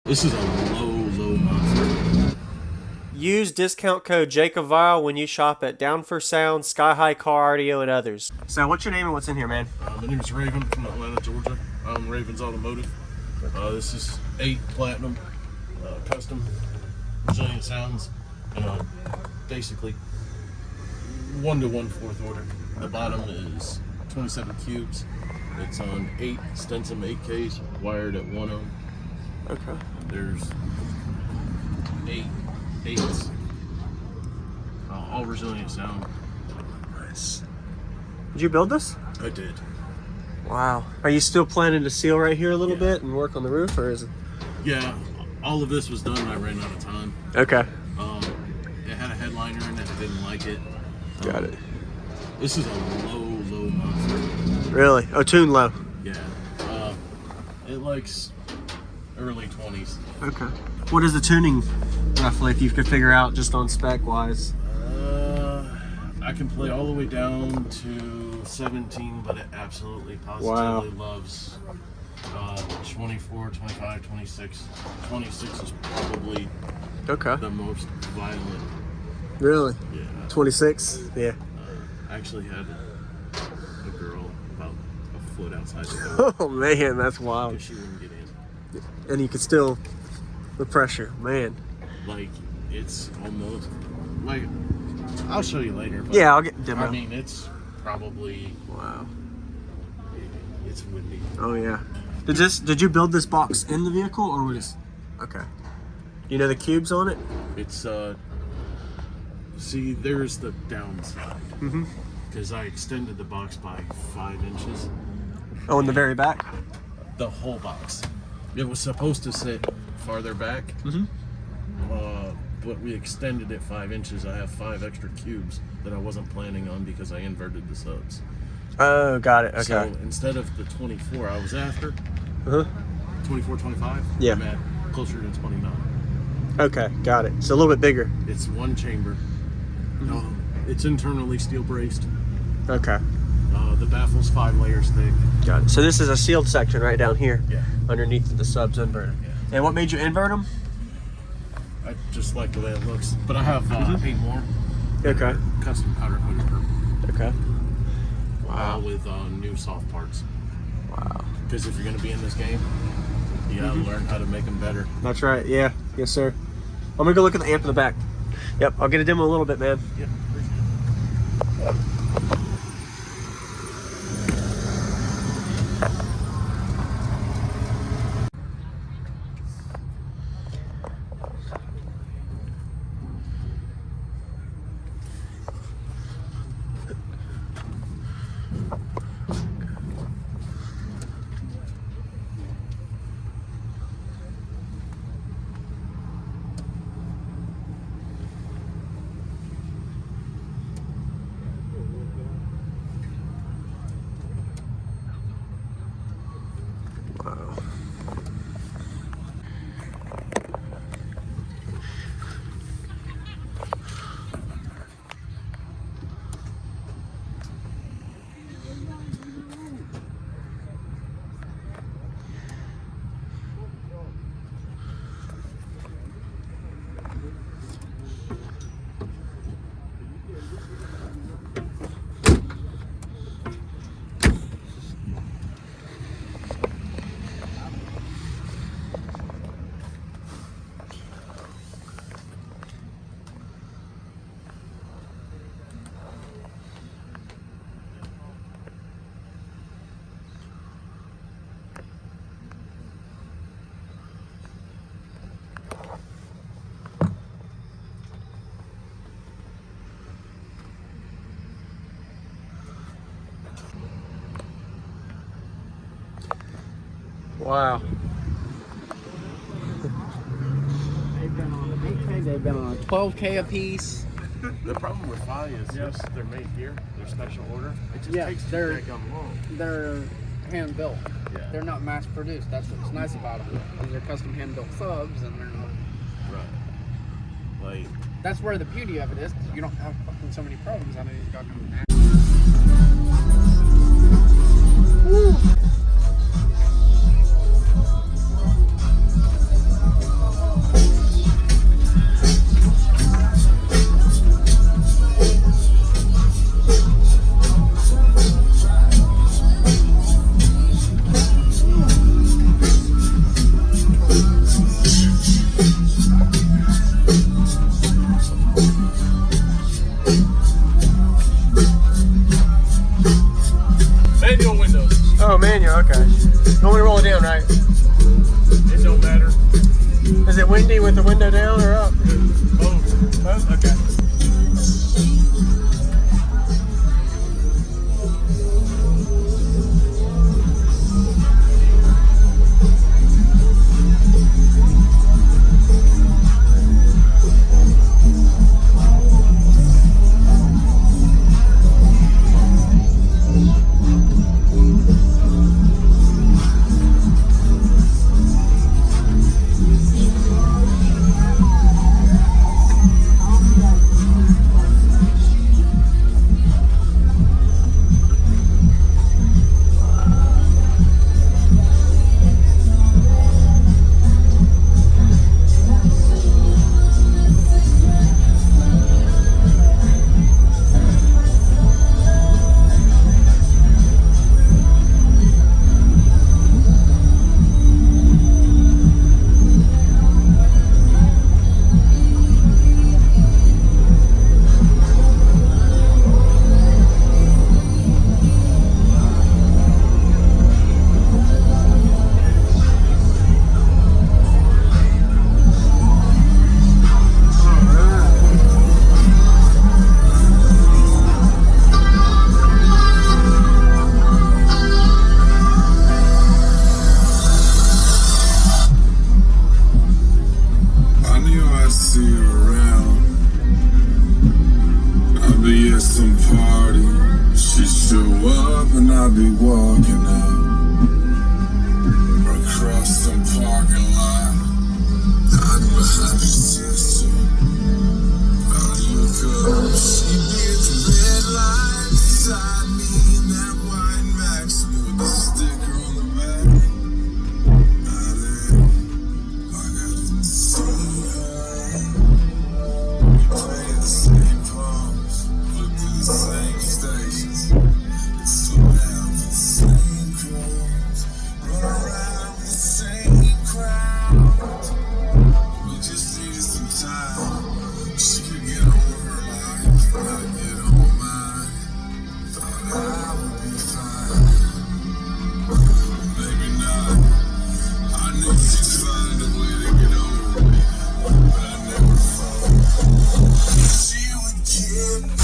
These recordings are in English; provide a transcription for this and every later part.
This is a low monster. Use discount code JacobViral when you shop at Down for Sound, SkyHigh Car Audio, and others. So what's your name and what's in here, man? My name is Raven from Atlanta, Georgia. I'm Raven's Automotive. This is 8 Platinum, custom, resilient sounds, basically 1 to 1/4 order. The bottom is 27 cubes. It's on 8 Stenson 8Ks, wired at 1 ohm. Okay. There's 8 8s, all resilient sound. Nice. Did you build this? I did. Wow. Are you still planning to seal right here a little bit and work on the roof, or is it? Yeah, all of this was done and I ran out of time. Okay. It had a headliner in it, I didn't like it. Got it. This is a low monster. Really? Oh, tune low. Yeah. It likes early 20s. Okay. What is the tuning, roughly, if you could figure out just on spec-wise? I can play all the way down to 17, but it absolutely positively loves 24, 25, 26. 26 is probably the most violent. Really? Yeah. 26? Yeah. I actually had a girl about a foot outside the door. Oh, man, that's wild. Because she wouldn't get in. And you could still, the pressure, man. Like, it's almost, like, I'll show you later. But yeah, I'll get demo. I mean, it's probably, wow. It's windy. Oh, yeah. Did you build this box in the vehicle, or was okay? You know the cubes on it? It's see, there's the downside. Because I extended the box by 5 inches. Oh, in the very back? The whole box. It was supposed to sit farther back. But we extended it 5 inches. I have 5 extra cubes that I wasn't planning on because I inverted the subs. Oh, got it. Okay. So instead of the 24 I was after, 24, 25, yeah. I'm at closer to 29. Okay, got it. So a little bit bigger. It's 1 chamber. It's internally steel braced. Okay. The baffle's 5 layers thick. Got it. So this is a sealed section right down here. Yeah. Underneath the subs inverter. Yeah. And what made you invert them? I just like the way it looks. But I have 8 more. Okay. Custom powder coated purple. Okay. Wow. With new soft parts. Wow. Because if you're going to be in this game, you got to learn how to make them better. That's right. Yeah. Yes, sir. I'm going to go look at the amp in the back. Yep. I'll get a demo in a little bit, man. Yep. Wow. They've been on an 8K, they've been on a 12K a piece. The problem with FI is yes, they're made here. They're special order. It just takes too daggum long. They're hand built. Yeah. They're not mass produced. That's what's nice about them. These are custom hand built subs, and they're not. Right. Like. That's where the beauty of it is. You don't have fucking so many problems out of these goddamn mass. windy with the window down or up? Both. Both? Okay. I'll be walking up across some parking lot. I'd behind the sister. I'd look up. She'd be at the red light beside me in that white Maxima with the sticker on the back. Like I didn't see her. We played the same pubs, flipped to the same stations. Slow down for the same girls, run around with the same crowd. We just needed some time. She could get over her life, and I'd get on mine. Thought I would be fine, maybe not. I knew she'd find a way to get over me, but I never found. She would get me.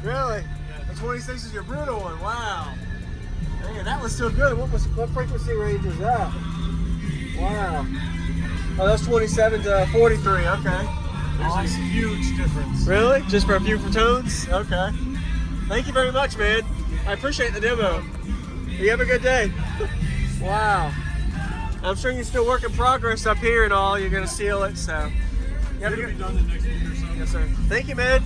Really? The 26 is your brutal one. Wow. Man, that was still good. What frequency range was that? Wow. Oh, that's 27 to 43. Okay. There's a huge difference. Really? Just for a few tones? Okay. Thank you very much, man. I appreciate the demo. You have a good day. Wow. I'm sure you're still work in progress up here and all. You're going to seal it, so You have a It'll good. be done in the next week or so. Yes, sir. Thank you, man.